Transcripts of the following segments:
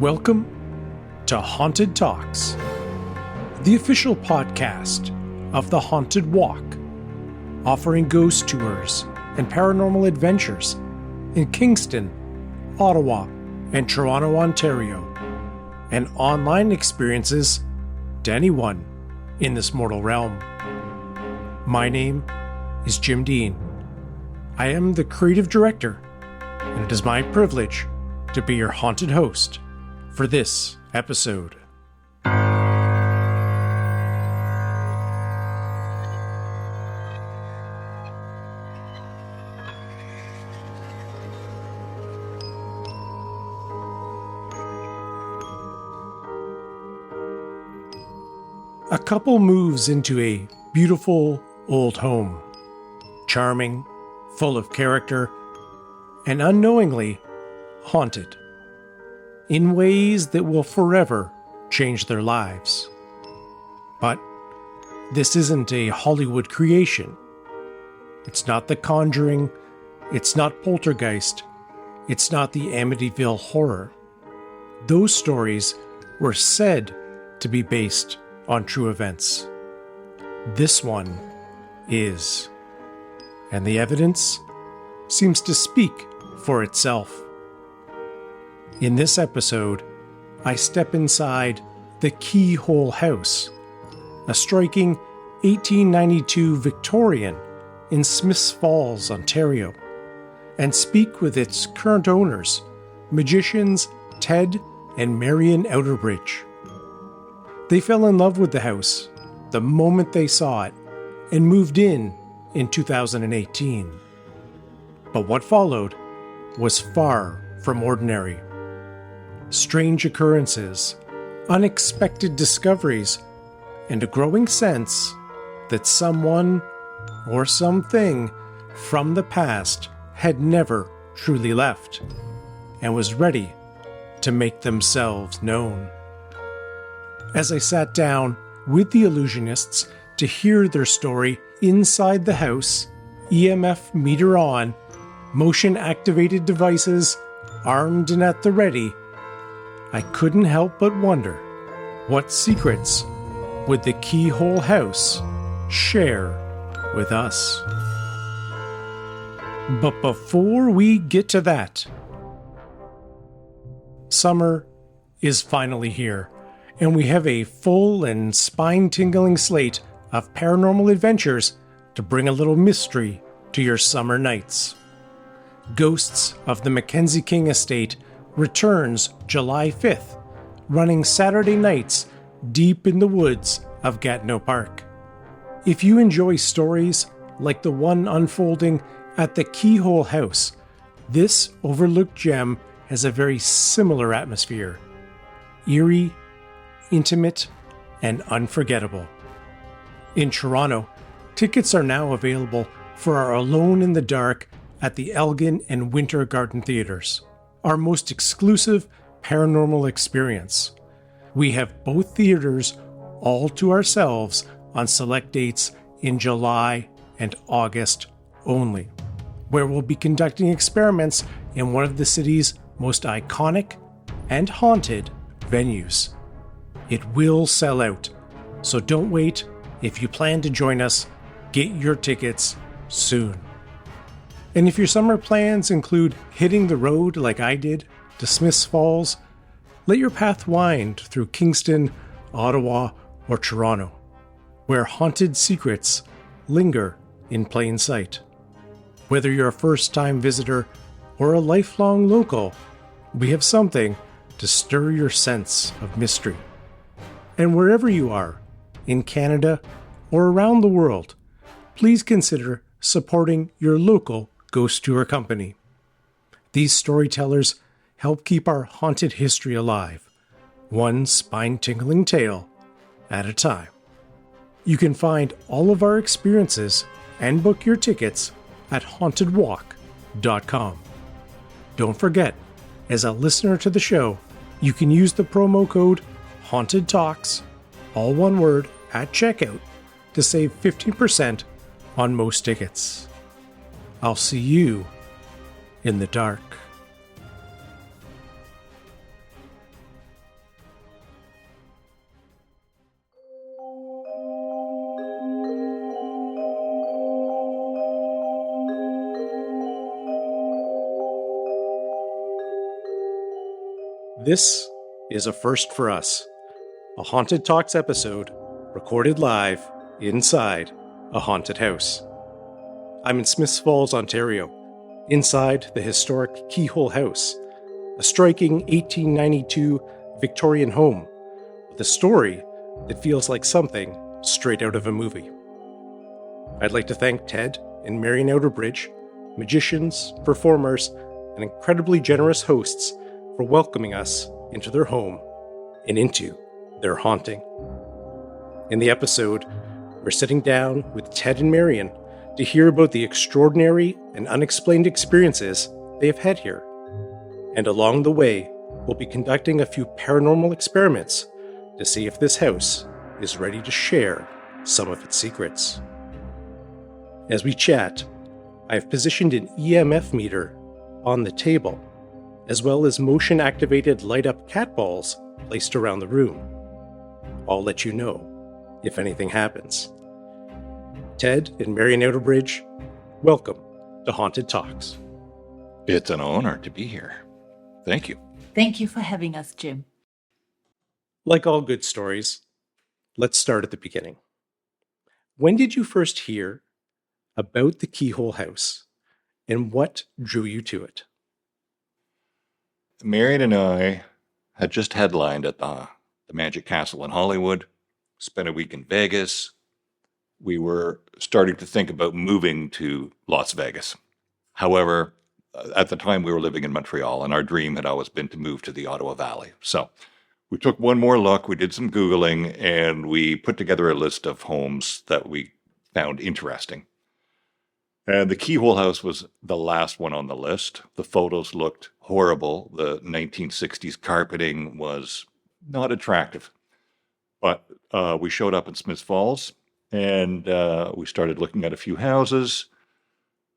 Welcome to Haunted Talks, the official podcast of the Haunted Walk, offering ghost tours and paranormal adventures in Kingston, Ottawa, and Toronto, Ontario, and online experiences to anyone in this mortal realm. My name is Jim Dean. I am the creative director, and it is my privilege to be your haunted host for this episode. A couple moves into a beautiful old home, charming, full of character, and unknowingly haunted, in ways that will forever change their lives. But this isn't a Hollywood creation. It's not The Conjuring, it's not Poltergeist, it's not the Amityville Horror. Those stories were said to be based on true events. This one is. And the evidence seems to speak for itself. In this episode, I step inside the Keyhole House, a striking 1892 Victorian in Smiths Falls, Ontario, and speak with its current owners, magicians Ted and Marion Outerbridge. They fell in love with the house the moment they saw it and moved in 2018. But what followed was far from ordinary. Strange occurrences, unexpected discoveries, and a growing sense that someone or something from the past had never truly left and was ready to make themselves known. As I sat down with the illusionists to hear their story inside the house, EMF meter on, motion-activated devices armed and at the ready, I couldn't help but wonder, what secrets would the Keyhole House share with us? But before we get to that, summer is finally here, and we have a full and spine-tingling slate of paranormal adventures to bring a little mystery to your summer nights. Ghosts of the Mackenzie King Estate returns July 5th, running Saturday nights deep in the woods of Gatineau Park. If you enjoy stories like the one unfolding at the Keyhole House, this overlooked gem has a very similar atmosphere. Eerie, intimate, and unforgettable. In Toronto, tickets are now available for our Alone in the Dark at the Elgin and Winter Garden Theatres, our most exclusive paranormal experience. We have both theaters all to ourselves on select dates in July and August only, where we'll be conducting experiments in one of the city's most iconic and haunted venues. It will sell out, so don't wait. If you plan to join us, get your tickets soon. And if your summer plans include hitting the road like I did to Smiths Falls, let your path wind through Kingston, Ottawa, or Toronto, where haunted secrets linger in plain sight. Whether you're a first-time visitor or a lifelong local, we have something to stir your sense of mystery. And wherever you are, in Canada or around the world, please consider supporting your local ghost tour company. These storytellers help keep our haunted history alive, one spine-tingling tale at a time. You can find all of our experiences and book your tickets at hauntedwalk.com. Don't forget, as a listener to the show, you can use the promo code Haunted Talks, all one word, at checkout to save 15% on most tickets. I'll see you in the dark. This is a first for us. A Haunted Talks episode recorded live inside a haunted house. I'm in Smiths Falls, Ontario, inside the historic Keyhole House, a striking 1892 Victorian home with a story that feels like something straight out of a movie. I'd like to thank Ted and Marion Outerbridge, magicians, performers, and incredibly generous hosts for welcoming us into their home and into their haunting. In the episode, we're sitting down with Ted and Marion to hear about the extraordinary and unexplained experiences they have had here. And along the way, we'll be conducting a few paranormal experiments to see if this house is ready to share some of its secrets. As we chat, I have positioned an EMF meter on the table, as well as motion-activated light-up cat balls placed around the room. I'll let you know if anything happens. Ted and Marion Outerbridge, welcome to Haunted Talks. It's an honor to be here. Thank you. Thank you for having us, Jim. Like all good stories, let's start at the beginning. When did you first hear about the Keyhole House, and what drew you to it? Marion and I had just headlined at the Magic Castle in Hollywood, spent a week in Vegas. We were starting to think about moving to Las Vegas. However, at the time we were living in Montreal, and our dream had always been to move to the Ottawa Valley. So we took one more look, we did some Googling, and we put together a list of homes that we found interesting. And the Keyhole House was the last one on the list. The photos looked horrible. The 1960s carpeting was not attractive. But we showed up in Smiths Falls, and we started looking at a few houses.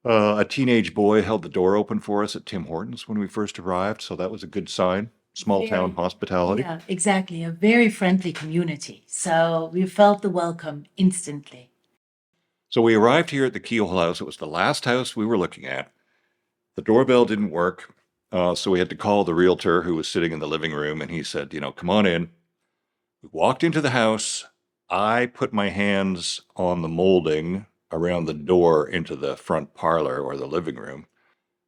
A teenage boy held the door open for us at Tim Hortons when we first arrived, so that was a good sign. Small town hospitality. Yeah, exactly. A very friendly community. So we felt the welcome instantly. So we arrived here at the Keyhole House. It was the last house we were looking at. The doorbell didn't work, so we had to call the realtor who was sitting in the living room, and he said, come on in. We walked into the house. I put my hands on the molding around the door into the front parlor or the living room,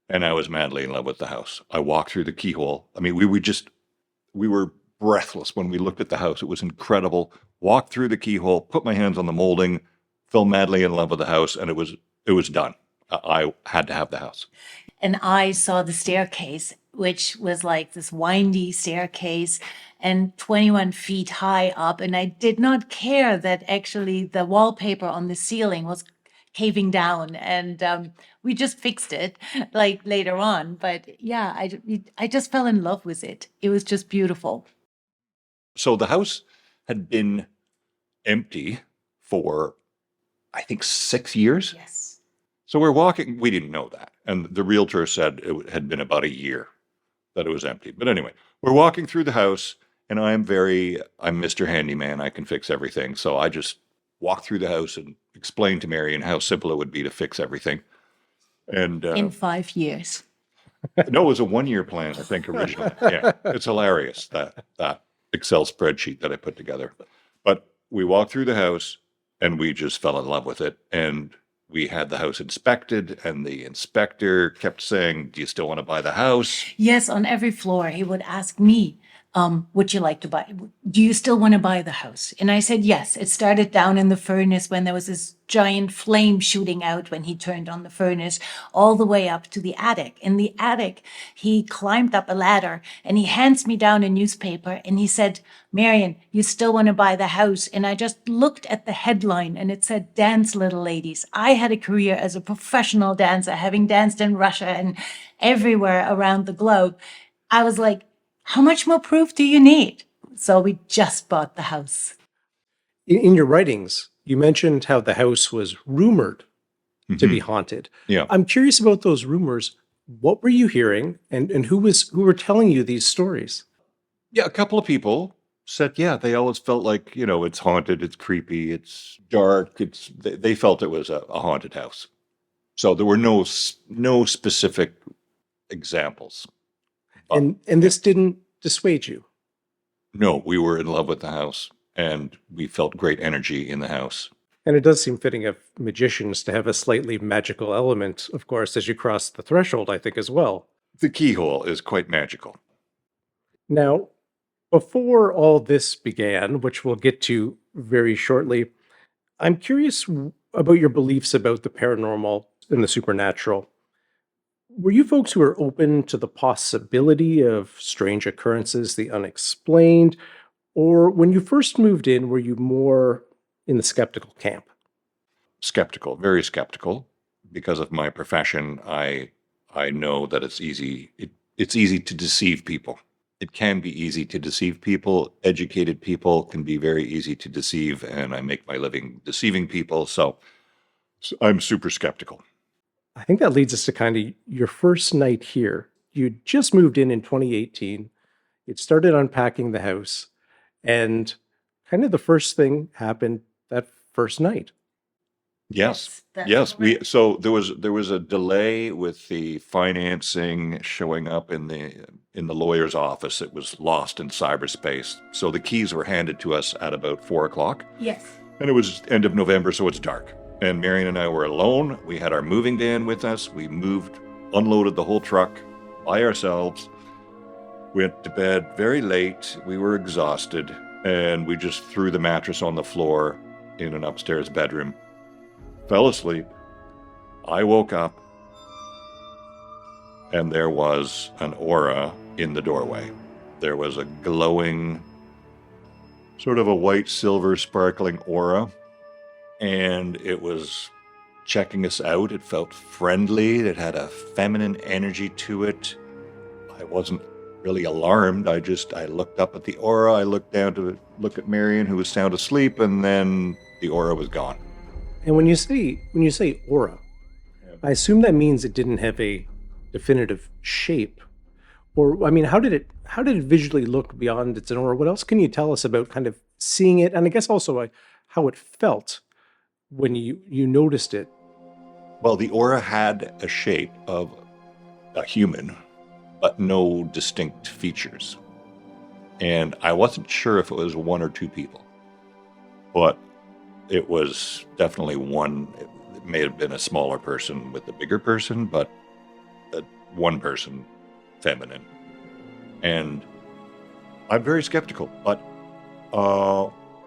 and I was madly in love with the house. I walked through the keyhole. I mean, we were breathless when we looked at the house. It was incredible. Walked through the keyhole, put my hands on the molding, fell madly in love with the house, and it was done. I had to have the house. And I saw the staircase, which was like this windy staircase and 21 feet high up. And I did not care that actually the wallpaper on the ceiling was caving down. And we just fixed it like later on. But yeah, I just fell in love with it. It was just beautiful. So the house had been empty for, I think, 6 years. Yes. So we're walking, we didn't know that. And the realtor said it had been about a year that it was empty. But anyway, we're walking through the house, and I'm Mr. Handyman. I can fix everything. So I just walked through the house and explained to Marion how simple it would be to fix everything. And in 5 years. No, it was a 1-year plan, I think, originally. Yeah, it's hilarious, that Excel spreadsheet that I put together. But we walked through the house, and we just fell in love with it. And we had the house inspected, and the inspector kept saying, do you still want to buy the house? Yes, on every floor, he would ask me, would you like to buy? Do you still want to buy the house? And I said, yes. It started down in the furnace when there was this giant flame shooting out when he turned on the furnace, all the way up to the attic. In the attic, he climbed up a ladder and he hands me down a newspaper and he said, Marion, you still want to buy the house? And I just looked at the headline and it said, Dance Little Ladies. I had a career as a professional dancer, having danced in Russia and everywhere around the globe. I was like, how much more proof do you need? So we just bought the house. In your writings, you mentioned how the house was rumored to be haunted. Yeah. I'm curious about those rumors. What were you hearing, and who were telling you these stories? Yeah, a couple of people said, yeah, they always felt like, it's haunted, it's creepy, it's dark. They felt it was a haunted house. So there were no specific examples. And this didn't dissuade you? No, we were in love with the house and we felt great energy in the house. And it does seem fitting of magicians to have a slightly magical element, of course, as you cross the threshold, I think, as well. The keyhole is quite magical. Now, before all this began, which we'll get to very shortly, I'm curious about your beliefs about the paranormal and the supernatural. Were you folks who are open to the possibility of strange occurrences, the unexplained, or when you first moved in, were you more in the skeptical camp? Skeptical, very skeptical. Because of my profession, I know that it's easy to deceive people. It can be easy to deceive people. Educated people can be very easy to deceive, and I make my living deceiving people. So I'm super skeptical. I think that leads us to kind of your first night here. You just moved in 2018. You'd started unpacking the house, and kind of the first thing happened that first night. Yes. That's Yes. correct. So there was a delay with the financing showing up in the lawyer's office. It was lost in cyberspace. So the keys were handed to us at about 4 o'clock. Yes. And it was end of November, so it's dark. And Marion and I were alone. We had our moving van with us. We moved, unloaded the whole truck by ourselves. Went to bed very late. We were exhausted. And we just threw the mattress on the floor in an upstairs bedroom. Fell asleep. I woke up. And there was an aura in the doorway. There was a glowing, sort of a white silver sparkling aura. And it was checking us out. It felt friendly. It had a feminine energy to it. I wasn't really alarmed. I looked up at the aura. I looked down to look at Marion, who was sound asleep, and then the aura was gone. And when you say aura, I assume that means it didn't have a definitive shape. Or I mean, how did it visually look beyond its aura? What else can you tell us about kind of seeing it, and I guess also how it felt when you noticed it? Well, the aura had a shape of a human, but no distinct features. And I wasn't sure if it was one or two people, but it was definitely one. It may have been a smaller person with a bigger person, but one person, feminine. And I'm very skeptical, but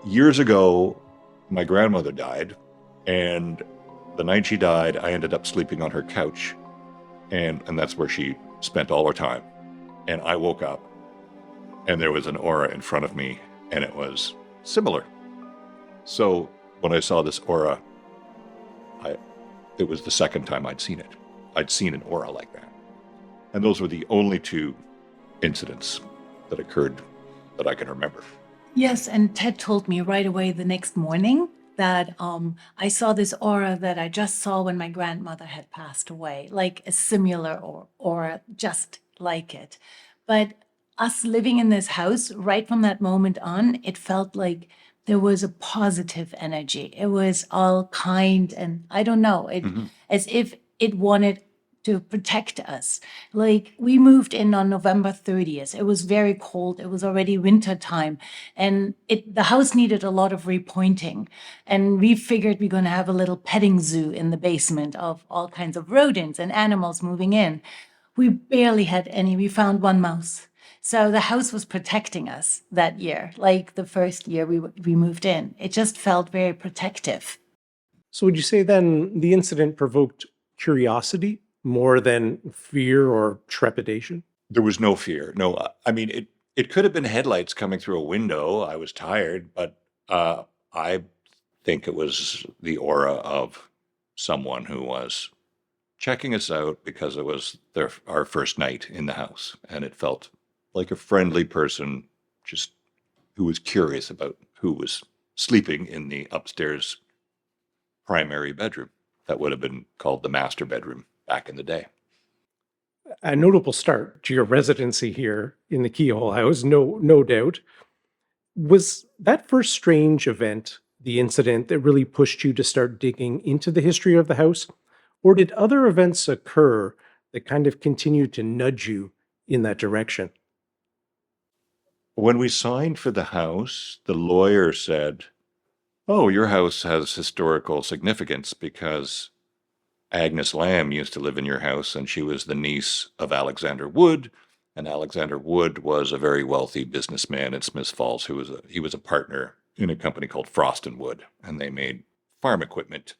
years ago, my grandmother died, and the night she died, I ended up sleeping on her couch, and that's where she spent all her time. And I woke up, and there was an aura in front of me, and it was similar. So when I saw this aura, it was the second time I'd seen it. I'd seen an aura like that. And those were the only two incidents that occurred that I can remember. Yes, and Ted told me right away the next morning that I saw this aura that I just saw when my grandmother had passed away, like a similar aura, just like it. But us living in this house, right from that moment on, it felt like there was a positive energy. It was all kind, and I don't know, as if it wanted to protect us. Like, we moved in on November 30th. It was very cold. It was already winter time, and the house needed a lot of repointing. And we figured we're going to have a little petting zoo in the basement of all kinds of rodents and animals moving in. We barely had any. We found one mouse. So the house was protecting us that year, like the first year we moved in. It just felt very protective. So would you say then the incident provoked curiosity more than fear or trepidation? There was no fear. No, I mean, it could have been headlights coming through a window. I was tired, but I think it was the aura of someone who was checking us out because it was our first night in the house, and it felt like a friendly person just who was curious about who was sleeping in the upstairs primary bedroom. That would have been called the master bedroom back in the day. A notable start to your residency here in the Keyhole House, no doubt. Was that first strange event the incident that really pushed you to start digging into the history of the house? Or did other events occur that kind of continued to nudge you in that direction? When we signed for the house, the lawyer said, "Oh, your house has historical significance because Agnes Lamb used to live in your house, and she was the niece of Alexander Wood. And Alexander Wood was a very wealthy businessman in Smiths Falls he was a partner in a company called Frost and Wood, and they made farm equipment,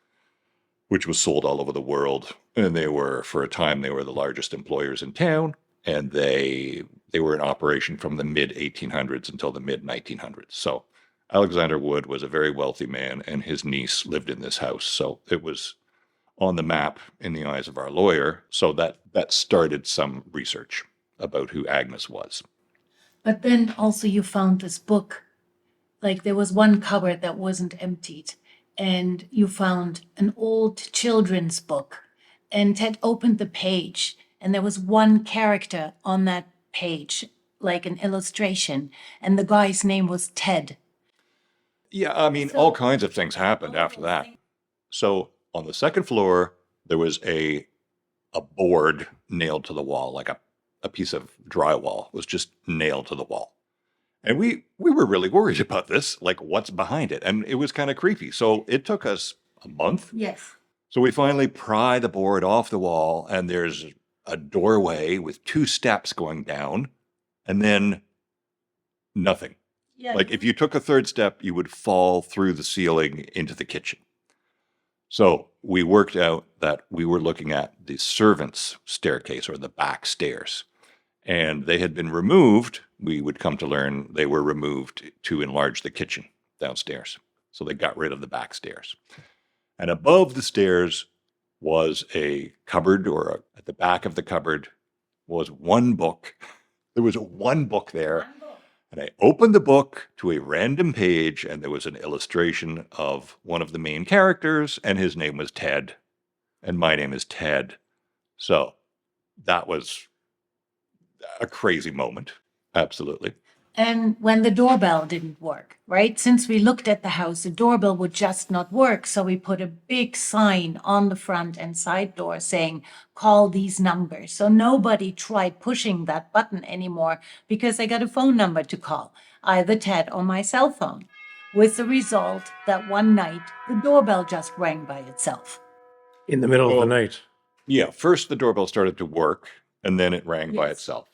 which was sold all over the world. And for a time, they were the largest employers in town, and they were in operation from the mid 1800s until the mid 1900s. So Alexander Wood was a very wealthy man, and his niece lived in this house. So it was on the map in the eyes of our lawyer. So that started some research about who Agnes was. But then also you found this book. Like there was one cupboard that wasn't emptied, and you found an old children's book. And Ted opened the page, and there was one character on that page, like an illustration, and the guy's name was Ted. Yeah, I mean, all kinds of things happened after that. So on the second floor, there was a board nailed to the wall, like a piece of drywall was just nailed to the wall. And we were really worried about this, like what's behind it. And it was kind of creepy. So it took us a month. Yes. So we finally pry the board off the wall, and there's a doorway with 2 steps going down, and then nothing. Yeah. Like if you took a third step, you would fall through the ceiling into the kitchen. So we worked out that we were looking at the servants' staircase, or the back stairs. And they had been removed. We would come to learn they were removed to enlarge the kitchen downstairs. So they got rid of the back stairs. And above the stairs was a cupboard, at the back of the cupboard was one book. There was one book there. And I opened the book to a random page, and there was an illustration of one of the main characters, and his name was Ted. And my name is Ted. So that was a crazy moment. Absolutely. And when the doorbell didn't work, right? Since we looked at the house, the doorbell would just not work. So we put a big sign on the front and side door saying, call these numbers. So nobody tried pushing that button anymore because they got a phone number to call, either Ted or my cell phone. With the result that one night, the doorbell just rang by itself. In the middle of the night. Yeah, first the doorbell started to work, and then it rang by itself.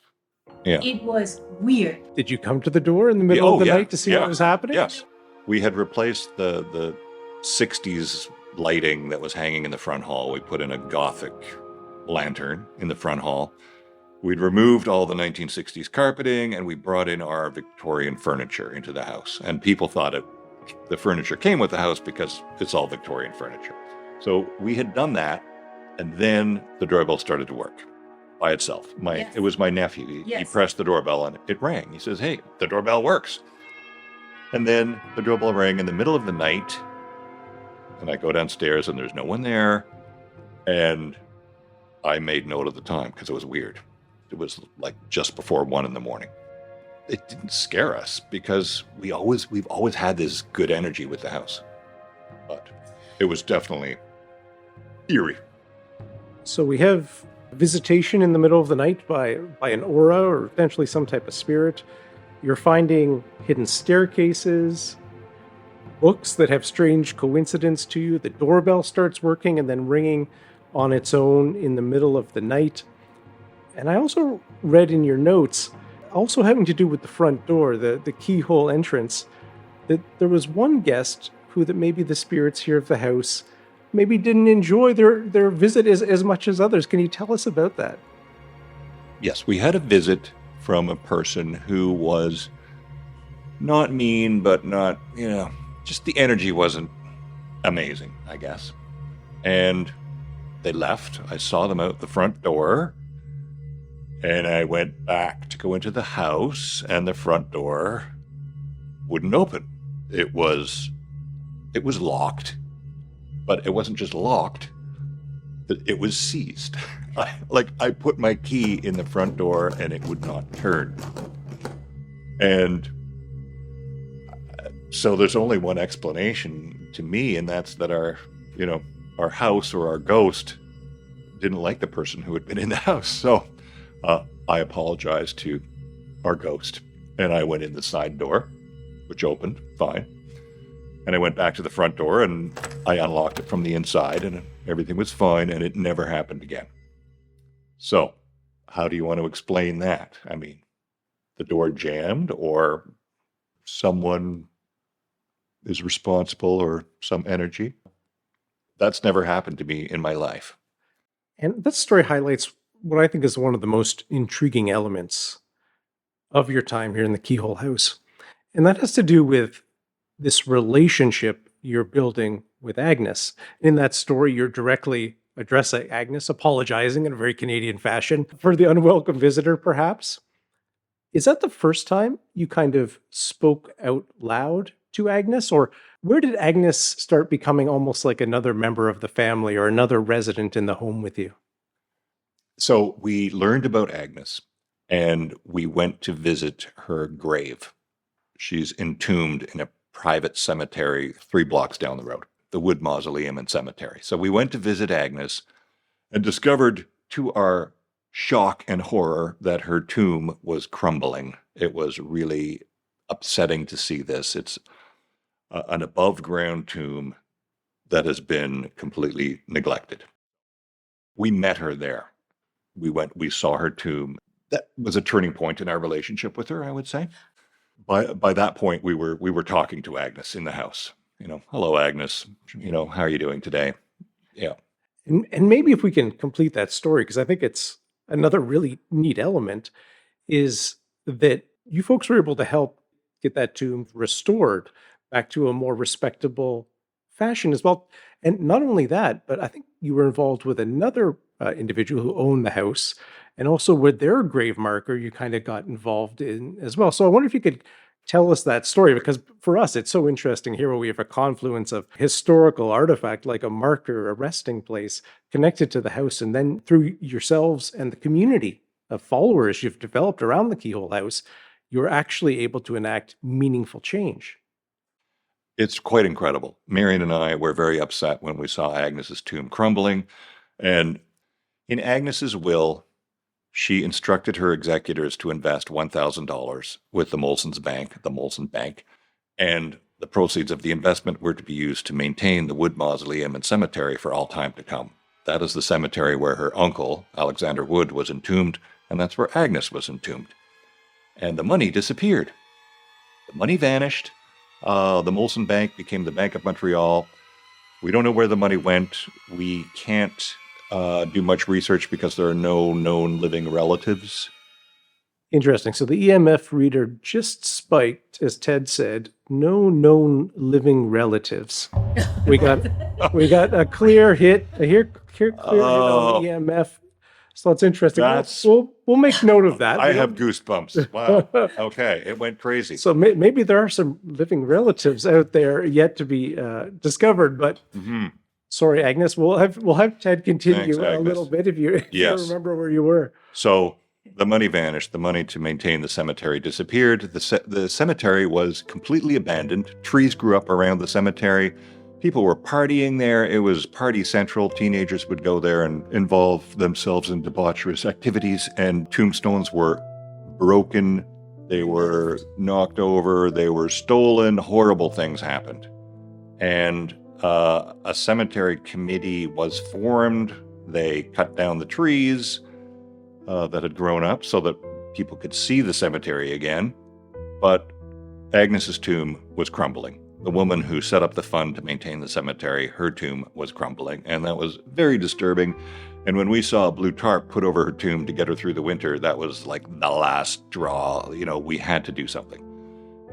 Yeah. It was weird. Did you come to the door in the middle of the night to see what was happening? Yes. We had replaced the 60s lighting that was hanging in the front hall. We put in a Gothic lantern in the front hall. We'd removed all the 1960s carpeting, and we brought in our Victorian furniture into the house. And people thought the furniture came with the house because it's all Victorian furniture. So we had done that, and then the doorbell started to work by itself. It was my nephew. He pressed the doorbell and it rang. He says, "Hey, the doorbell works." And then the doorbell rang in the middle of the night, and I go downstairs and there's no one there. And I made note of the time because it was weird. It was like just before 1 a.m. It didn't scare us because we've always had this good energy with the house. But it was definitely eerie. So we have visitation in the middle of the night by an aura or potentially some type of spirit. You're finding hidden staircases, books that have strange coincidence to you. The doorbell starts working and then ringing on its own in the middle of the night. And I also read in your notes, also having to do with the front door, the keyhole entrance, that there was one guest who that maybe the spirits here of the house maybe didn't enjoy their visit as much as others. Can you tell us about that? Yes, we had a visit from a person who was not mean, but not, just the energy wasn't amazing, I guess. And they left. I saw them out the front door, and I went back to go into the house, and the front door wouldn't open. It was locked. But it wasn't just locked, it was seized. I put my key in the front door and it would not turn. And so there's only one explanation to me, and that's that our house or our ghost didn't like the person who had been in the house. So I apologized to our ghost And I went in the side door, which opened fine. And I went back to the front door and I unlocked it from the inside and everything was fine and it never happened again. So how do you want to explain that? I mean, the door jammed or someone is responsible or some energy? That's never happened to me in my life. And that story highlights what I think is one of the most intriguing elements of your time here in the Keyhole House. And that has to do with this relationship you're building with Agnes. In that story, you're directly addressing Agnes, apologizing in a very Canadian fashion for the unwelcome visitor, perhaps. Is that the first time you kind of spoke out loud to Agnes? Or where did Agnes start becoming almost like another member of the family or another resident in the home with you? So we learned about Agnes and we went to visit her grave. She's entombed in a private cemetery 3 blocks down the road, the Wood Mausoleum and Cemetery. So we went to visit Agnes and discovered to our shock and horror that her tomb was crumbling. It was really upsetting to see this. It's an above ground tomb that has been completely neglected. We met her there. We saw her tomb. That was a turning point in our relationship with her, I would say. By that point, we were talking to Agnes in the house. Hello, Agnes. How are you doing today? Yeah. And maybe if we can complete that story, because I think it's another really neat element, is that you folks were able to help get that tomb restored back to a more respectable fashion as well. And not only that, but I think you were involved with another individual who owned the house, and also with their grave marker, you kind of got involved in as well. So I wonder if you could tell us that story, because for us, it's so interesting here where we have a confluence of historical artifact like a marker, a resting place connected to the house. And then through yourselves and the community of followers you've developed around the Keyhole House, you're actually able to enact meaningful change. It's quite incredible. Marion and I were very upset when we saw Agnes's tomb crumbling. And in Agnes's will, she instructed her executors to invest $1,000 with the Molson's Bank, the Molson Bank, and the proceeds of the investment were to be used to maintain the Wood Mausoleum and Cemetery for all time to come. That is the cemetery where her uncle, Alexander Wood, was entombed, and that's where Agnes was entombed. And the money disappeared. The money vanished. The Molson Bank became the Bank of Montreal. We don't know where the money went. We can't do much research because there are no known living relatives. Interesting. So the EMF reader just spiked, as Ted said, no known living relatives. We got a clear hit, clear hit on the EMF. So it's interesting. We'll make note of that. I have goosebumps. Wow. Okay, it went crazy. So maybe there are some living relatives out there yet to be discovered. But sorry, Agnes, we'll have Ted continue. Thanks, a little bit if you remember where you were. So the money vanished. The money to maintain the cemetery disappeared. The cemetery was completely abandoned. Trees grew up around the cemetery. People were partying there. It was party central. Teenagers would go there and involve themselves in debaucherous activities, and tombstones were broken. They were knocked over. They were stolen. Horrible things happened. And a cemetery committee was formed. They cut down the trees that had grown up so that people could see the cemetery again. But Agnes's tomb was crumbling. The woman who set up the fund to maintain the cemetery, her tomb was crumbling, and that was very disturbing. And when we saw a blue tarp put over her tomb to get her through the winter, that was like the last draw. We had to do something.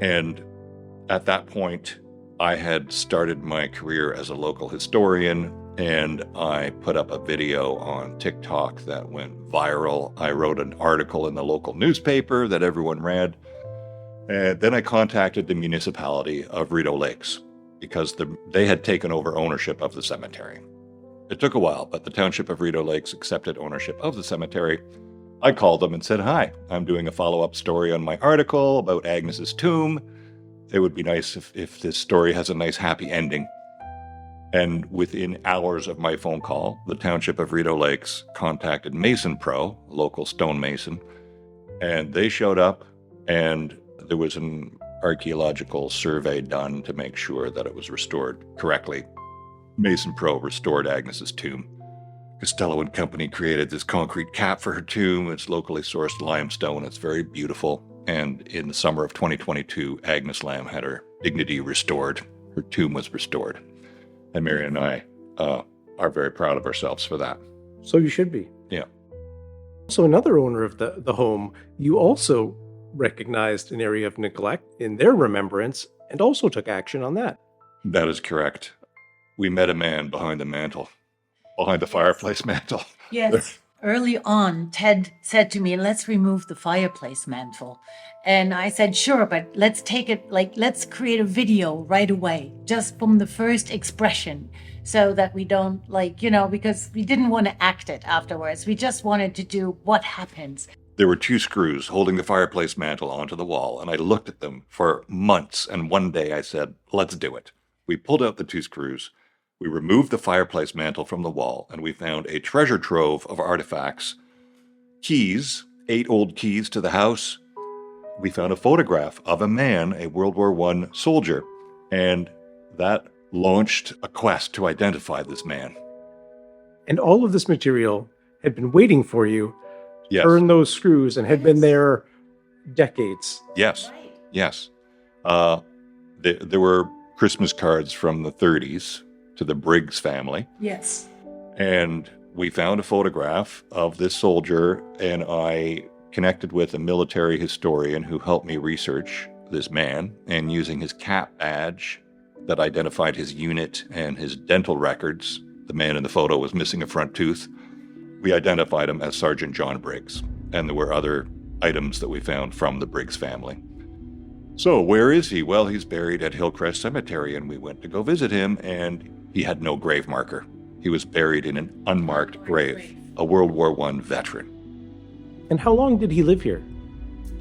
And at that point, I had started my career as a local historian, and I put up a video on TikTok that went viral. I wrote an article in the local newspaper that everyone read. And then I contacted the municipality of Rideau Lakes because they had taken over ownership of the cemetery. It took a while, but the township of Rideau Lakes accepted ownership of the cemetery. I called them and said, "Hi, I'm doing a follow-up story on my article about Agnes's tomb. It would be nice if this story has a nice happy ending." And within hours of my phone call, the township of Rideau Lakes contacted Mason Pro, local stonemason, and they showed up and There was an archaeological survey done to make sure that it was restored correctly. Mason Pro restored Agnes's tomb. Costello and Company created this concrete cap for her tomb. It's locally sourced limestone. It's very beautiful. And in the summer of 2022, Agnes Lamb had her dignity restored. Her tomb was restored. And Marion and I are very proud of ourselves for that. So you should be. Yeah. So another owner of the home, you also recognized an area of neglect in their remembrance and also took action on that. That is correct. We met a man behind the mantle, behind the fireplace mantle. Yes. Early on, Ted said to me, let's remove the fireplace mantle. And I said, sure, but let's take it, let's create a video right away, just from the first expression, so that we don't, because we didn't want to act it afterwards. We just wanted to do what happens. There were 2 screws holding the fireplace mantle onto the wall, and I looked at them for months, and one day I said, let's do it. We pulled out the 2 screws. We removed the fireplace mantle from the wall, and we found a treasure trove of artifacts. Keys, 8 old keys to the house. We found a photograph of a man, a World War I soldier, and that launched a quest to identify this man. And all of this material had been waiting for you to Yes. turn those screws and had been there decades. Yes, yes. There were Christmas cards from the 30s to the Briggs family. Yes. And we found a photograph of this soldier, and I connected with a military historian who helped me research this man, and using his cap badge that identified his unit and his dental records, the man in the photo was missing a front tooth, we identified him as Sergeant John Briggs. And there were other items that we found from the Briggs family. So where is he? Well, he's buried at Hillcrest Cemetery, and we went to go visit him, and he had no grave marker. He was buried in an unmarked grave, a World War I veteran. And how long did he live here?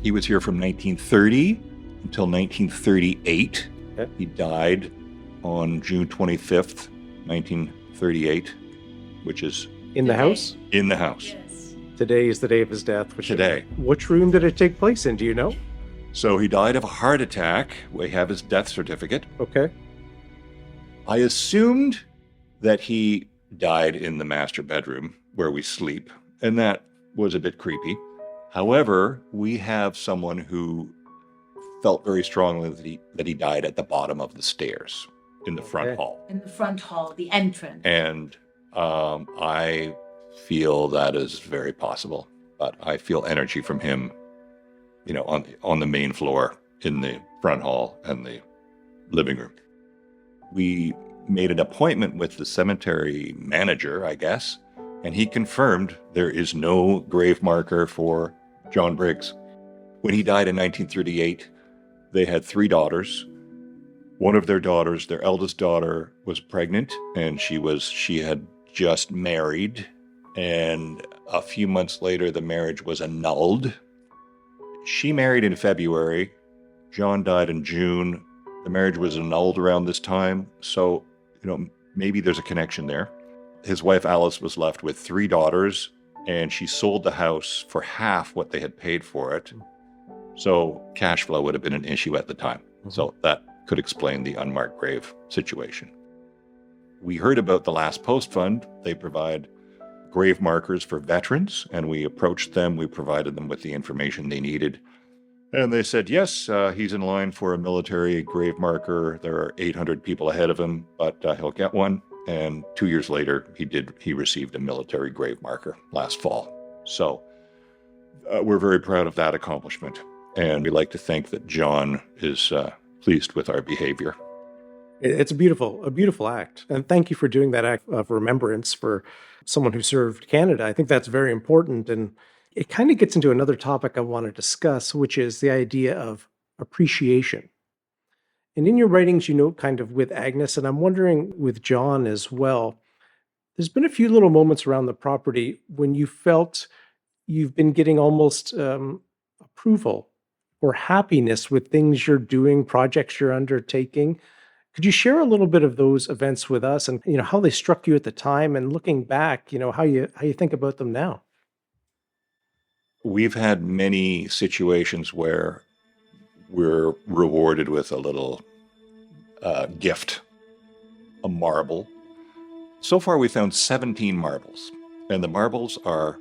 He was here from 1930 until 1938. Okay. He died on June 25th, 1938, which is In the house? in the house. Yes. Today is the day of his death. Today. Which room did it take place in? Do you know? So he died of a heart attack. We have his death certificate. Okay. I assumed that he died in the master bedroom where we sleep, and that was a bit creepy. However, we have someone who felt very strongly that he died at the bottom of the stairs in the front hall. In the front hall, the entrance. And I feel that is very possible, but I feel energy from him, on the main floor in the front hall and the living room. We made an appointment with the cemetery manager, I guess, and he confirmed there is no grave marker for John Briggs. When he died in 1938, they had 3 daughters. One of their daughters, their eldest daughter, was pregnant, and she had just married, and a few months later the marriage was annulled. She married in February. John died in June. The marriage was annulled around this time, so maybe there's a connection there. His wife Alice was left with 3 daughters, and she sold the house for half what they had paid for it. So cash flow would have been an issue at the time. Mm-hmm. So that could explain the unmarked grave situation. We heard about the Last Post Fund. They provide grave markers for veterans, and we approached them. We provided them with the information they needed. And they said, yes, he's in line for a military grave marker. There are 800 people ahead of him, but he'll get one. And 2 years later, he received a military grave marker last fall. So we're very proud of that accomplishment. And we like to think that John is pleased with our behavior. It's a beautiful act. And thank you for doing that act of remembrance for someone who served Canada. I think that's very important. And it kind of gets into another topic I want to discuss, which is the idea of appreciation. And in your writings, you note kind of with Agnes, and I'm wondering with John as well, there's been a few little moments around the property when you felt you've been getting almost approval or happiness with things you're doing, projects you're undertaking. Could you share a little bit of those events with us and how they struck you at the time, and looking back, how you think about them now? We've had many situations where we're rewarded with a little gift, a marble. So far, we found 17 marbles, and the marbles are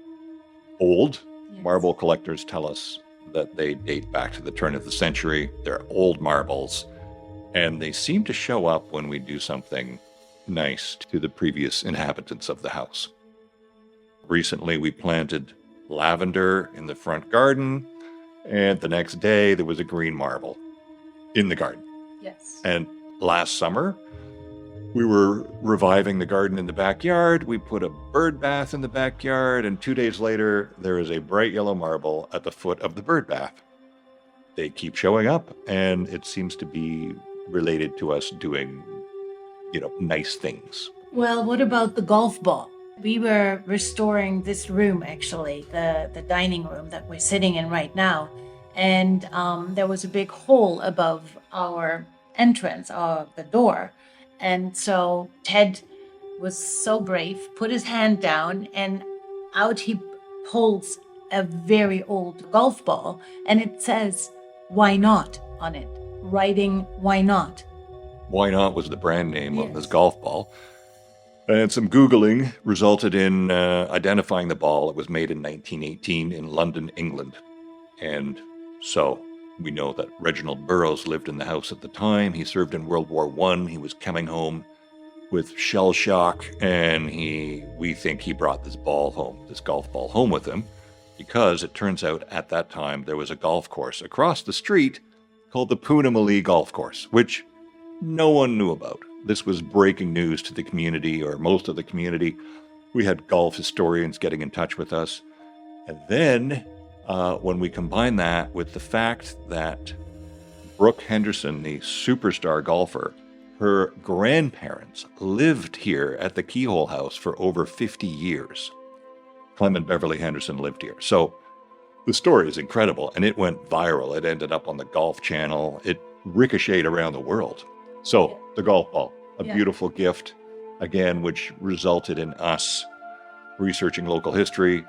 old. Yes. Marble collectors tell us that they date back to the turn of the century. They're old marbles, and they seem to show up when we do something nice to the previous inhabitants of the house. Recently, we planted lavender in the front garden, and the next day there was a green marble in the garden. Yes. And last summer, we were reviving the garden in the backyard. We put a bird bath in the backyard, and 2 days later, there is a bright yellow marble at the foot of the bird bath. They keep showing up, and it seems to be related to us doing, nice things. Well, what about the golf ball? We were restoring this room, actually, the dining room that we're sitting in right now. And there was a big hole above our entrance, the door. And so Ted was so brave, put his hand down, and out he pulls a very old golf ball. And it says, "Why not?" on it, writing, "Why not?" Why Not was the brand name of Yes. this golf ball. And some Googling resulted in identifying the ball. It was made in 1918 in London, England. And so we know that Reginald Burroughs lived in the house at the time. He served in World War I. He was coming home with shell shock, and we think he brought this golf ball home with him, because it turns out at that time there was a golf course across the street called the Poonamali Golf Course, which no one knew about. This was breaking news to the community, or most of the community. We had golf historians getting in touch with us. And then when we combine that with the fact that Brooke Henderson, the superstar golfer, her grandparents lived here at the Keyhole House for over 50 years. Clement Beverly Henderson lived here. So the story is incredible, and it went viral. It ended up on the Golf Channel. It ricocheted around the world. So the golf ball, a beautiful gift, again, which resulted in us researching local history.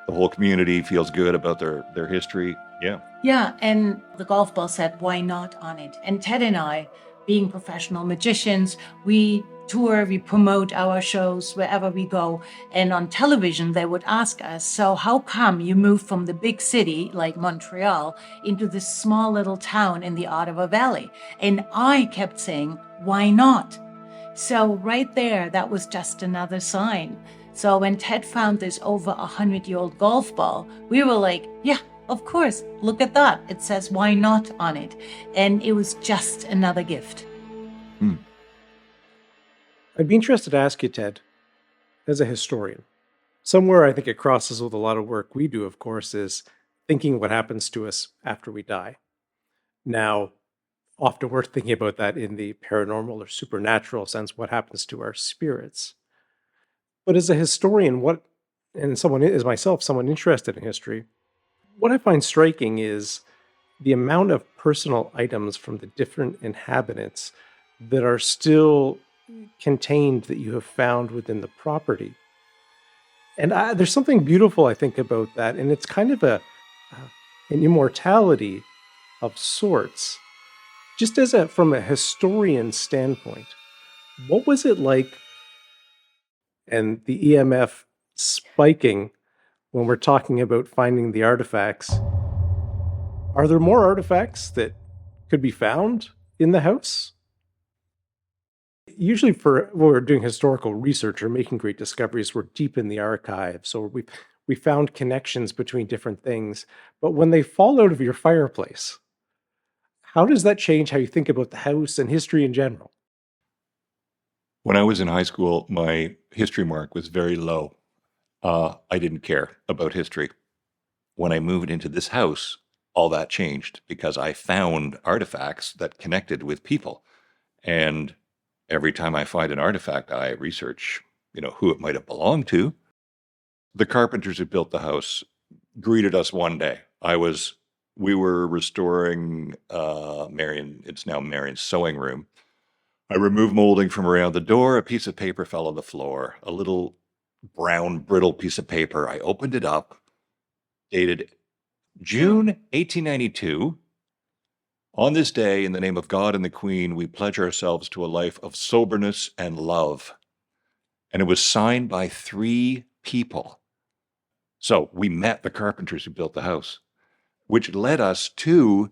The whole community feels good about their history. Yeah. Yeah, and the golf ball said, "Why not?" on it. And Ted and I, being professional magicians, we tour, we promote our shows wherever we go. And on television, they would ask us, "So how come you moved from the big city like Montreal into this small little town in the Ottawa Valley?" And I kept saying, "Why not?" So right there, that was just another sign. So when Ted found this over 100-year-old golf ball, we were like, "Yeah, of course, look at that. It says 'Why not?' on it." And it was just another gift. I'd be interested to ask you, Ted, as a historian, somewhere I think it crosses with a lot of work we do, of course, is thinking what happens to us after we die. Now, often we're thinking about that in the paranormal or supernatural sense, what happens to our spirits. But as a historian, and someone as myself, someone interested in history, what I find striking is the amount of personal items from the different inhabitants that are still contained that you have found within the property. And there's something beautiful, I think, about that. And it's kind of an immortality of sorts. Just from a historian standpoint, what was it like, and the EMF spiking when we're talking about finding the artifacts? Are there more artifacts that could be found in the house? Usually when we're doing historical research or making great discoveries, we're deep in the archive. So we found connections between different things. But when they fall out of your fireplace, how does that change how you think about the house and history in general? When I was in high school, my history mark was very low. I didn't care about history. When I moved into this house, all that changed because I found artifacts that connected with people. And every time I find an artifact, I research, who it might have belonged to. The carpenters who built the house greeted us one day. We were restoring it's now Marion's sewing room. I removed molding from around the door. A piece of paper fell on the floor, a little brown, brittle piece of paper. I opened it up, dated June 1892. On this day, in the name of God and the Queen, we pledge ourselves to a life of soberness and love. And it was signed by 3 people. So we met the carpenters who built the house, which led us to,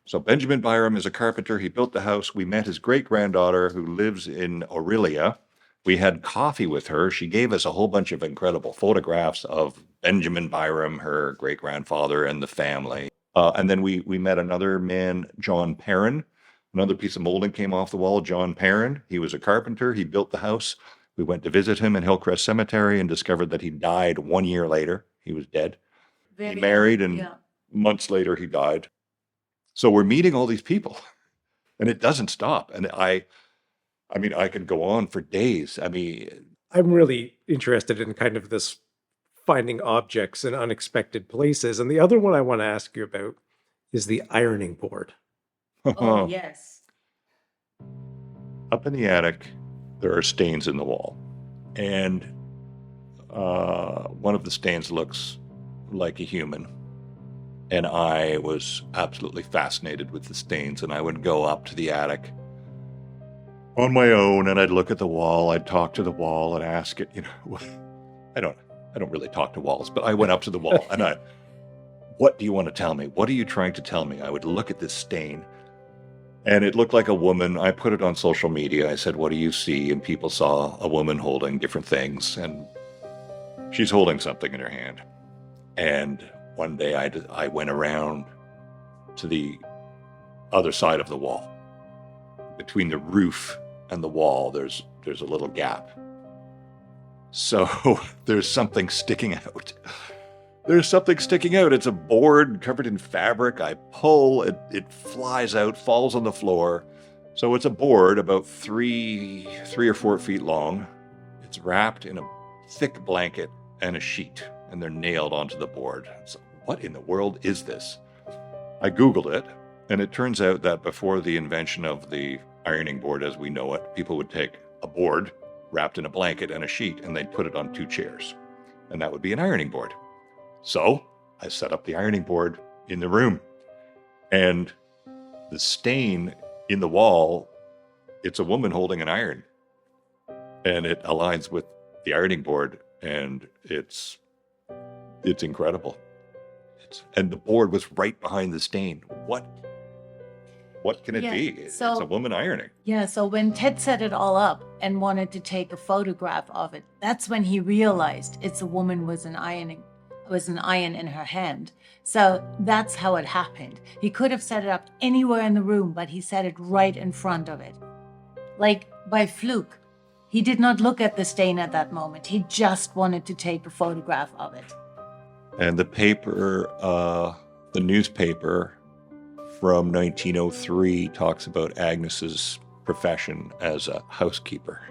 so Benjamin Byram is a carpenter. He built the house. We met his great-granddaughter who lives in Aurelia. We had coffee with her. She gave us a whole bunch of incredible photographs of Benjamin Byram, her great-grandfather, and the family. And then we met another man, John Perrin. Another piece of molding came off the wall, John Perrin. He was a carpenter. He built the house. We went to visit him in Hillcrest Cemetery and discovered that he died 1 year later. He was dead. He married, and months later he died. So we're meeting all these people, and it doesn't stop. And I mean, I could go on for days. I mean, I'm really interested in kind of this finding objects in unexpected places. And the other one I want to ask you about is the ironing board. Oh, yes. Up in the attic, there are stains in the wall. And one of the stains looks like a human. And I was absolutely fascinated with the stains. And I would go up to the attic on my own, and I'd look at the wall. I'd talk to the wall and ask it, I don't really talk to walls, but I went up to the wall and what do you want to tell me? What are you trying to tell me? I would look at this stain, and it looked like a woman. I put it on social media. I said, what do you see? And people saw a woman holding different things, and she's holding something in her hand. And one day I went around to the other side of the wall. Between the roof and the wall, there's a little gap. So there's something sticking out. There's something sticking out. It's a board covered in fabric. I pull, it flies out, falls on the floor. So it's a board about 3 or 4 feet long. It's wrapped in a thick blanket and a sheet, and they're nailed onto the board. So what in the world is this? I Googled it, and it turns out that before the invention of the ironing board as we know it, people would take a board wrapped in a blanket and a sheet, and they'd put it on 2 chairs. And that would be an ironing board. So I set up the ironing board in the room. And the stain in the wall, it's a woman holding an iron. And it aligns with the ironing board, and it's incredible. And the board was right behind the stain. What can it be? It's a woman ironing. Yeah, so when Ted set it all up and wanted to take a photograph of it, that's when he realized it's a woman with an iron in her hand. So that's how it happened. He could have set it up anywhere in the room, but he set it right in front of it. Like by fluke. He did not look at the stain at that moment. He just wanted to take a photograph of it. And the paper, the newspaper from 1903 talks about Agnes's profession as a housekeeper.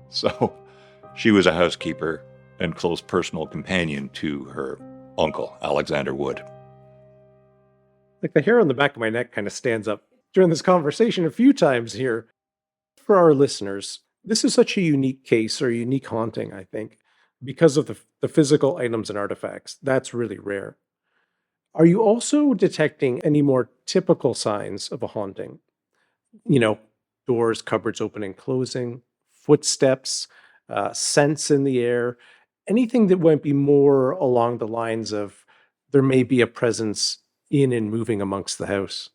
So she was a housekeeper and close personal companion to her uncle, Alexander Wood. Like the hair on the back of my neck kind of stands up during this conversation a few times here. For our listeners, this is such a unique case or unique haunting, I think, because of the physical items and artifacts. That's really rare. Are you also detecting any more typical signs of a haunting? Doors, cupboards opening and closing, footsteps, scents in the air, anything that might be more along the lines of there may be a presence in and moving amongst the house?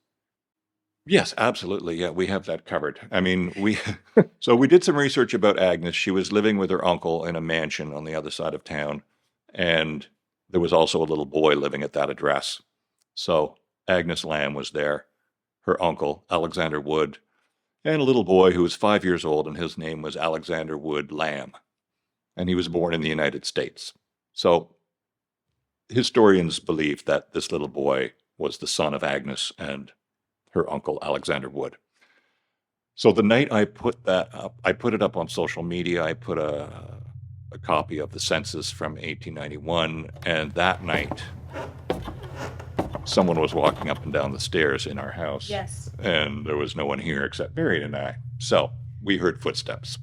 Yes, absolutely. Yeah, we have that covered. I mean, we did some research about Agnes. She was living with her uncle in a mansion on the other side of town, and there was also a little boy living at that address. So Agnes Lamb was there, her uncle, Alexander Wood, and a little boy who was 5 years old, and his name was Alexander Wood Lamb. And he was born in the United States. So historians believe that this little boy was the son of Agnes and her uncle, Alexander Wood. So the night I put that up, I put it up on social media. I put a copy of the census from 1891. And that night, someone was walking up and down the stairs in our house. Yes. And there was no one here except Marion and I. So we heard footsteps.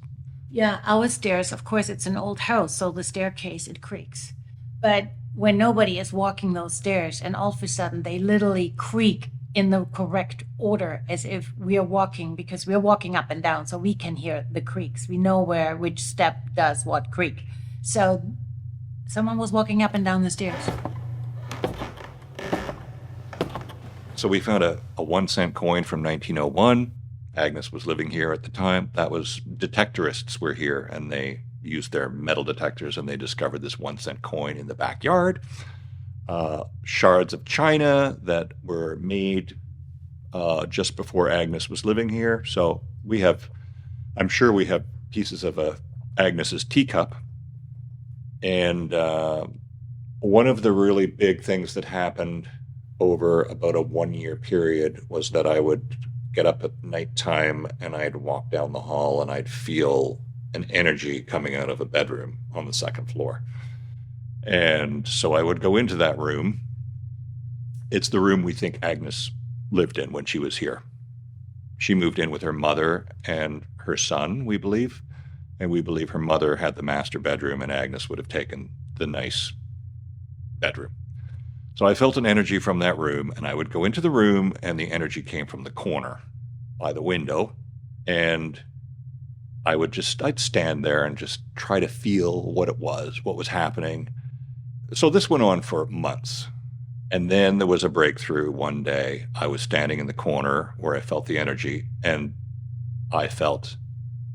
Yeah, our stairs, of course, it's an old house, so the staircase, it creaks. But when nobody is walking those stairs and all of a sudden they literally creak in the correct order, as if we are walking, because we're walking up and down, so we can hear the creaks. We know which step does what creak. So someone was walking up and down the stairs. So we found a 1-cent coin from 1901. Agnes was living here at the time. That was, detectorists were here, and they used their metal detectors, and they discovered this 1-cent coin in the backyard. Shards of china that were made just before Agnes was living here. So I'm sure we have pieces of Agnes's teacup. And one of the really big things that happened over about a 1-year period was that I would get up at nighttime and I'd walk down the hall and I'd feel an energy coming out of a bedroom on the second floor. And so I would go into that room. It's the room we think Agnes lived in when she was here. She moved in with her mother and her son, we believe. And we believe her mother had the master bedroom and Agnes would have taken the nice bedroom. So I felt an energy from that room, and I would go into the room, and the energy came from the corner by the window. And I'd stand there and just try to feel what was happening. So this went on for months. And then there was a breakthrough one day. I was standing in the corner where I felt the energy, and I felt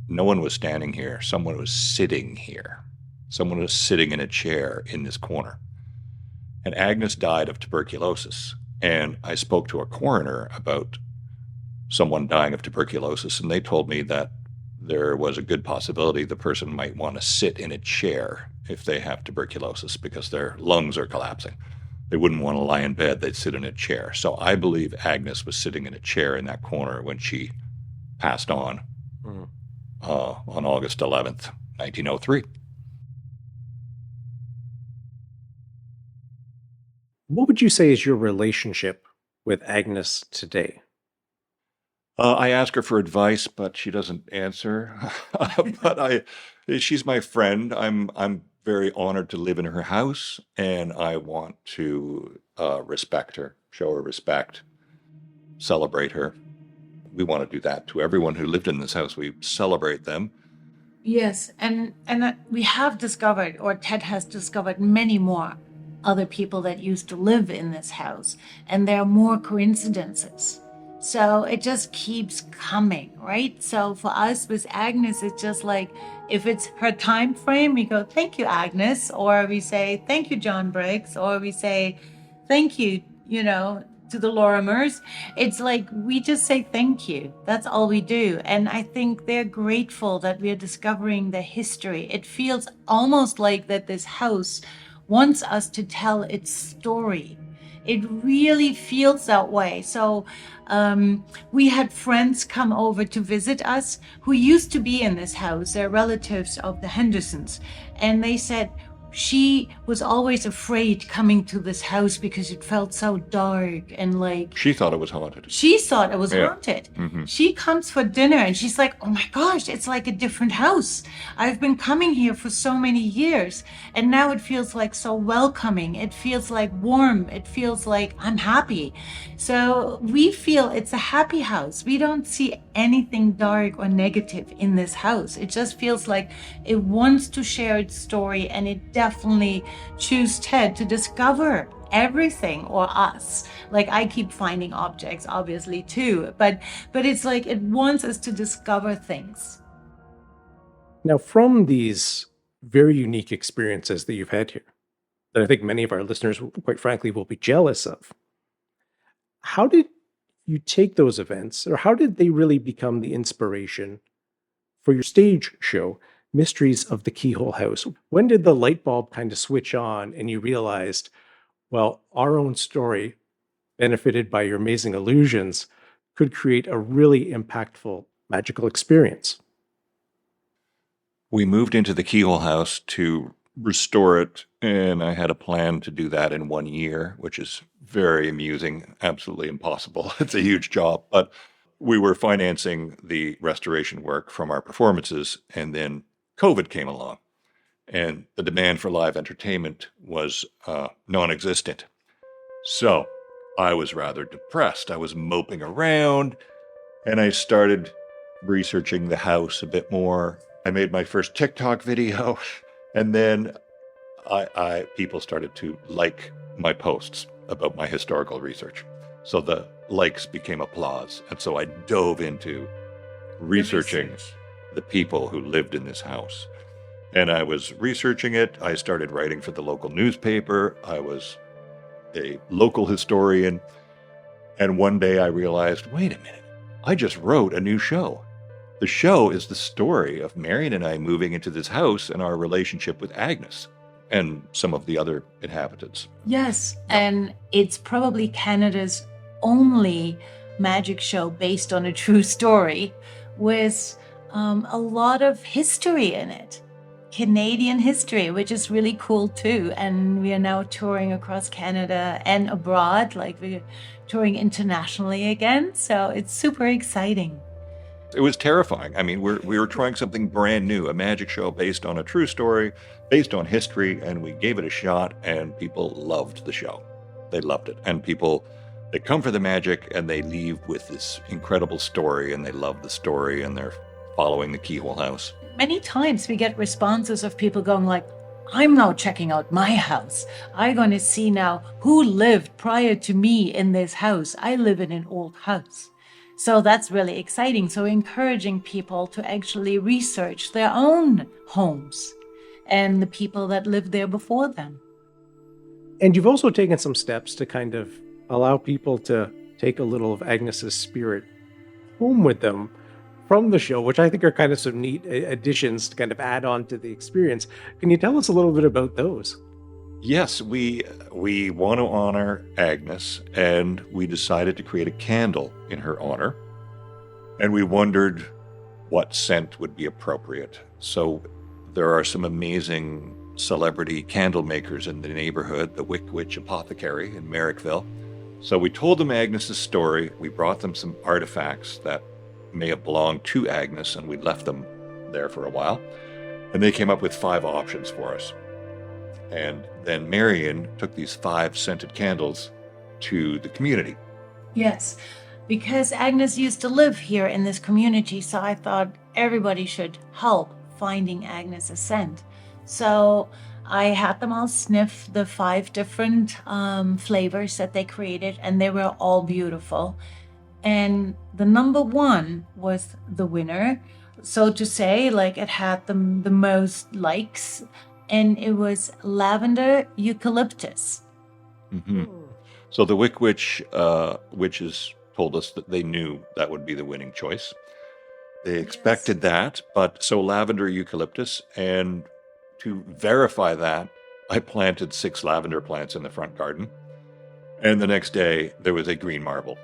no one was standing here. Someone was sitting here. Someone was sitting in a chair in this corner. And Agnes died of tuberculosis. And I spoke to a coroner about someone dying of tuberculosis, and they told me that there was a good possibility the person might want to sit in a chair if they have tuberculosis because their lungs are collapsing. They wouldn't want to lie in bed, they'd sit in a chair. So I believe Agnes was sitting in a chair in that corner when she passed on August 11th, 1903. What would you say is your relationship with Agnes today? I ask her for advice, but she doesn't answer. But she's my friend. I'm very honored to live in her house, and I want to respect her, show her respect, celebrate her. We want to do that to everyone who lived in this house. We celebrate them. Yes, and we have discovered, or Ted has discovered, many more other people that used to live in this house, and there are more coincidences. So it just keeps coming, right? So for us with Agnes, it's just like, if it's her time frame, we go, thank you, Agnes, or we say, thank you, John Briggs, or we say, thank you, to the Lorimers. It's like, we just say thank you. That's all we do. And I think they're grateful that we're discovering the history. It feels almost like that this house wants us to tell its story. It really feels that way. So we had friends come over to visit us who used to be in this house. They're relatives of the Hendersons. And they said, she was always afraid coming to this house because it felt so dark and like... She thought it was haunted. She thought it was haunted. Mm-hmm. She comes for dinner and she's like, oh my gosh, it's like a different house. I've been coming here for so many years and now it feels like so welcoming. It feels like warm. It feels like I'm happy. So we feel it's a happy house. We don't see anything dark or negative in this house. It just feels like it wants to share its story, and it definitely choose Ted to discover everything, or us. Like, I keep finding objects obviously too, but it's like it wants us to discover things. Now, from these very unique experiences that you've had here, that I think many of our listeners, quite frankly, will be jealous of, how did you take those events, or how did they really become the inspiration for your stage show, Mysteries of the Keyhole House? When did the light bulb kind of switch on and you realized, well, our own story, benefited by your amazing illusions, could create a really impactful magical experience? We moved into the Keyhole House to restore it, and I had a plan to do that in 1 year, which is very amusing, absolutely impossible. It's a huge job, but we were financing the restoration work from our performances, and then COVID came along, and the demand for live entertainment was non-existent. So I was rather depressed. I was moping around, and I started researching the house a bit more. I made my first TikTok video, and then people started to like my posts about my historical research. So the likes became applause. And so I dove into researching the people who lived in this house. And I was researching it. I started writing for the local newspaper. I was a local historian. And one day I realized, wait a minute, I just wrote a new show. The show is the story of Marion and I moving into this house and our relationship with Agnes and some of the other inhabitants. Yes, and it's probably Canada's only magic show based on a true story with a lot of history in it. Canadian history, which is really cool too. And we are now touring across Canada and abroad, like we're touring internationally again. So it's super exciting. It was terrifying. I mean, we were trying something brand new, a magic show based on a true story, based on history, and we gave it a shot, and people loved the show. They loved it. And people, they come for the magic, and they leave with this incredible story, and they love the story, and they're following the Keyhole House. Many times we get responses of people going like, I'm now checking out my house. I'm going to see now who lived prior to me in this house. I live in an old house. So that's really exciting. So encouraging people to actually research their own homes and the people that lived there before them. And you've also taken some steps to kind of allow people to take a little of Agnes's spirit home with them from the show, which I think are kind of some neat additions to kind of add on to the experience. Can you tell us a little bit about those? Yes, we want to honor Agnes, and we decided to create a candle in her honor. And we wondered what scent would be appropriate. So there are some amazing celebrity candle makers in the neighborhood, the Wick Witch Apothecary in Merrickville. So we told them Agnes's story. We brought them some artifacts that may have belonged to Agnes, and we left them there for a while. And they came up with 5 options for us. And then Marion took these 5 scented candles to the community. Yes, because Agnes used to live here in this community, so I thought everybody should help finding Agnes a scent. So I had them all sniff the 5 different flavors that they created, and they were all beautiful. And the number 1 was the winner, so to say, like it had the most likes. And it was lavender eucalyptus. Mm-hmm. So the Wick Witch witches told us that they knew that would be the winning choice. They expected that, but so lavender eucalyptus. And to verify that, I planted 6 lavender plants in the front garden. And the next day, there was a green marble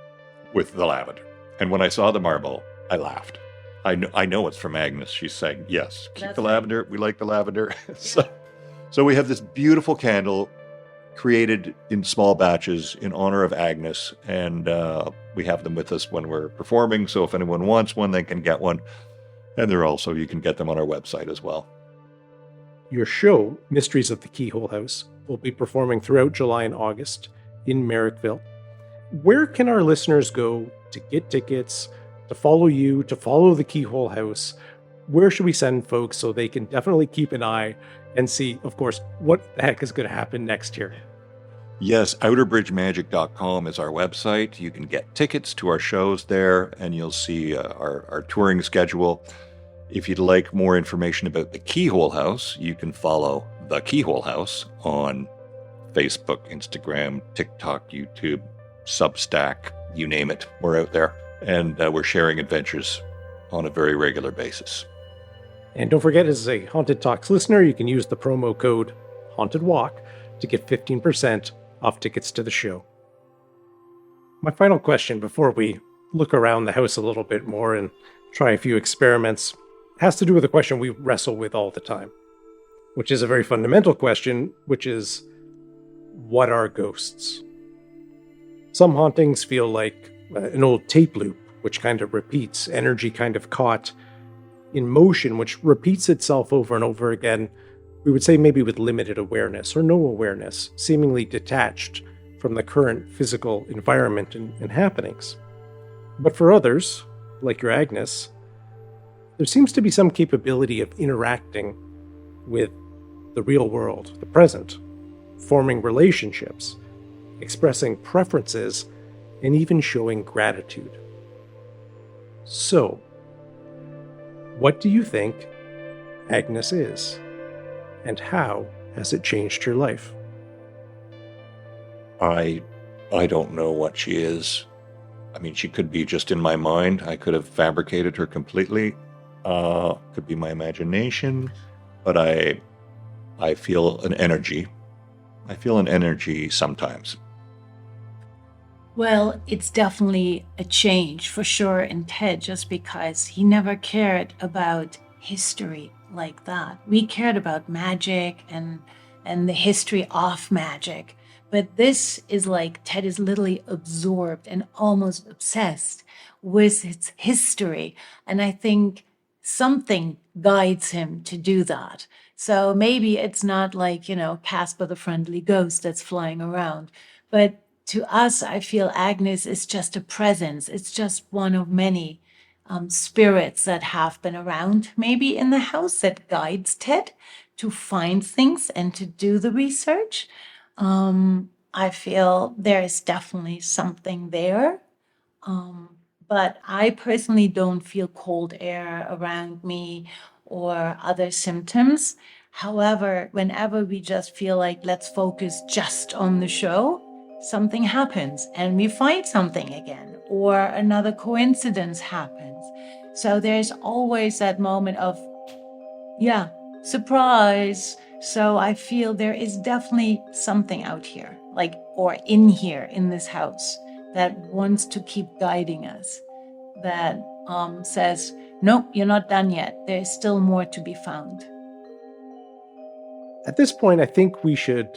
with the lavender. And when I saw the marble, I laughed. I know it's from Agnes. She's saying, yes, keep the lavender. We like the lavender. So we have this beautiful candle created in small batches in honor of Agnes. And we have them with us when we're performing. So if anyone wants one, they can get one. And you can get them on our website as well. Your show, Mysteries of the Keyhole House, will be performing throughout July and August in Merrickville. Where can our listeners go to get tickets, to follow you, to follow the Keyhole House? Where should we send folks so they can definitely keep an eye and see, of course, what the heck is going to happen next year? Yes, outerbridgemagic.com is our website. You can get tickets to our shows there, and you'll see our touring schedule. If you'd like more information about the Keyhole House, you can follow the Keyhole House on Facebook, Instagram, TikTok, YouTube, Substack, you name it. We're out there, and we're sharing adventures on a very regular basis. And don't forget, as a Haunted Talks listener, you can use the promo code Haunted Walk to get 15% off tickets to the show. My final question before we look around the house a little bit more and try a few experiments has to do with a question we wrestle with all the time, which is a very fundamental question, which is, what are ghosts? Some hauntings feel like an old tape loop, which kind of repeats, energy kind of caught in motion, which repeats itself over and over again. We would say maybe with limited awareness or no awareness, seemingly detached from the current physical environment and happenings. But for others, like your Agnes, there seems to be some capability of interacting with the real world, the present, forming relationships, expressing preferences, and even showing gratitude. So, what do you think Agnes is? And how has it changed your life? I don't know what she is. I mean, she could be just in my mind. I could have fabricated her completely. Could be my imagination. But I feel an energy. I feel an energy sometimes. Well, it's definitely a change for sure in Ted, just because he never cared about history like that. We cared about magic and the history of magic. But this is like Ted is literally absorbed and almost obsessed with its history. And I think something guides him to do that. So maybe it's not like, Casper the Friendly Ghost that's flying around. But to us, I feel Agnes is just a presence. It's just one of many spirits that have been around, maybe in the house, that guides Ted to find things and to do the research. I feel there is definitely something there. But I personally don't feel cold air around me or other symptoms. However, whenever we just feel like let's focus just on the show, something happens and we find something again, or another coincidence happens. So there's always that moment of, surprise. So I feel there is definitely something out here, or in here, in this house, that wants to keep guiding us, that says, nope, you're not done yet. There's still more to be found. At this point, I think we should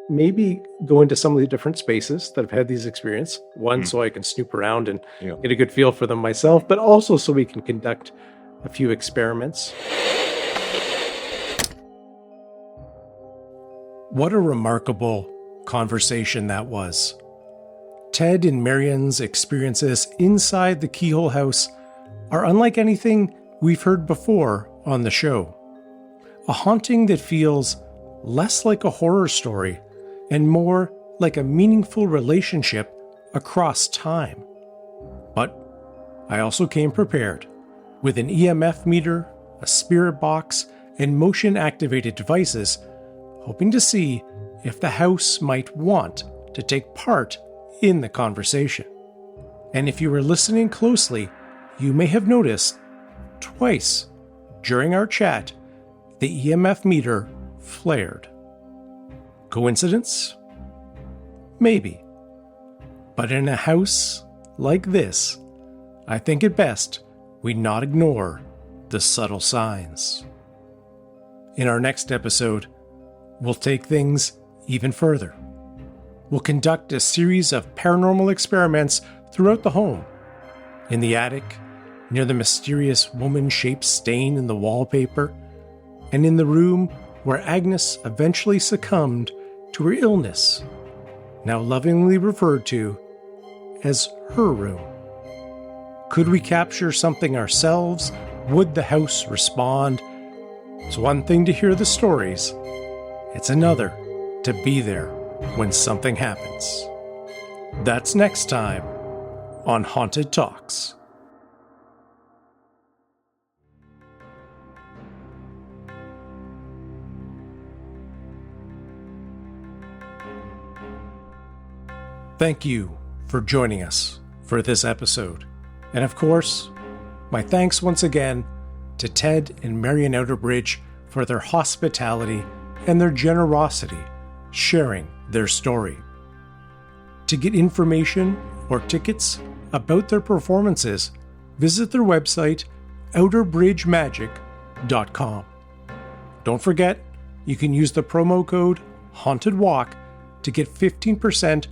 maybe go into some of the different spaces that have had these experiences. One, so I can snoop around and get a good feel for them myself, but also so we can conduct a few experiments. What a remarkable conversation that was. Ted and Marion's experiences inside the Keyhole House are unlike anything we've heard before on the show. A haunting that feels less like a horror story and more like a meaningful relationship across time. But I also came prepared with an EMF meter, a spirit box, and motion-activated devices, hoping to see if the house might want to take part in the conversation. And if you were listening closely, you may have noticed twice during our chat the EMF meter flared. Coincidence? Maybe. But in a house like this, I think it best we not ignore the subtle signs. In our next episode, we'll take things even further. We'll conduct a series of paranormal experiments throughout the home. In the attic, near the mysterious woman-shaped stain in the wallpaper, and in the room where Agnes eventually succumbed to her illness, now lovingly referred to as her room. Could we capture something ourselves? Would the house respond? It's one thing to hear the stories. It's another to be there when something happens. That's next time on Haunted Talks. Thank you for joining us for this episode. And of course, my thanks once again to Ted and Marion Outerbridge for their hospitality and their generosity sharing their story. To get information or tickets about their performances, visit their website, outerbridgemagic.com. Don't forget, you can use the promo code HauntedWalk to get 15%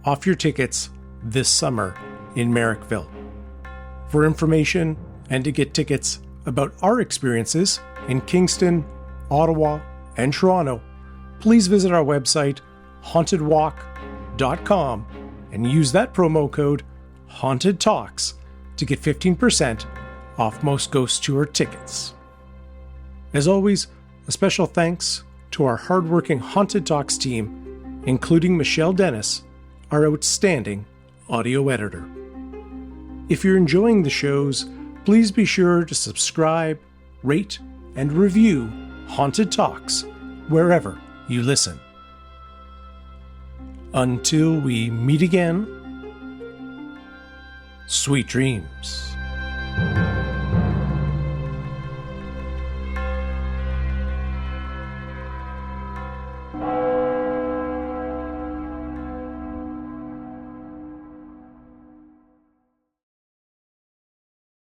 off your tickets this summer in Merrickville. For information and to get tickets about our experiences in Kingston, Ottawa, and Toronto, please visit our website, hauntedwalk.ca. haunteddocks.com and use that promo code Haunted Talks to get 15% off most Ghost Tour tickets. As always, a special thanks to our hardworking Haunted Talks team, including Michelle Dennis, our outstanding audio editor. If you're enjoying the shows, please be sure to subscribe, rate, and review Haunted Talks wherever you listen. Until we meet again, sweet dreams.